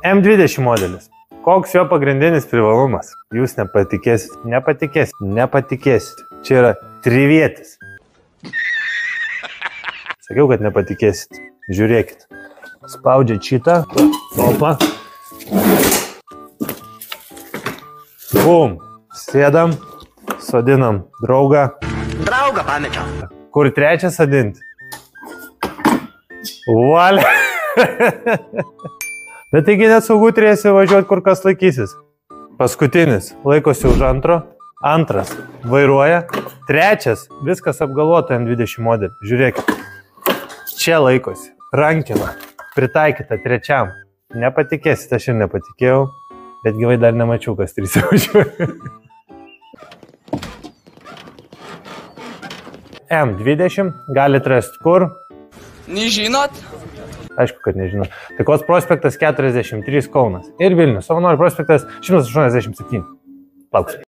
M20 modelis. Koks jo pagrindinis privalumas? Jūs nepatikėsit. Čia yra trivietis. Sakiau, kad nepatikėsit. Žiūrėkit. Spaudžia šitą. Opa. Bum. Sėdam. Sodinam draugą. Draugą pamečiau. Kur trečią sodinti? Valia. Bet taigi nesaugu turėsi važiuoti, kur kas laikysis. Paskutinis laikosi už antro. Antras vairuoja. Trečias viskas apgalvota M20 modelį. Žiūrėkit. Čia laikosi. Rankina. Pritaikyta trečiam. Nepatikėsit, aš ir nepatikėjau. Bet gyvai dar nemačiau, kas trise važiuoja. M20 galite rasti kur? Nežinot? Aišku, kad nežinot. Taikos prospektas 43 Kaunas. Ir Vilnius. Savanorių prospektas 187. Lauks.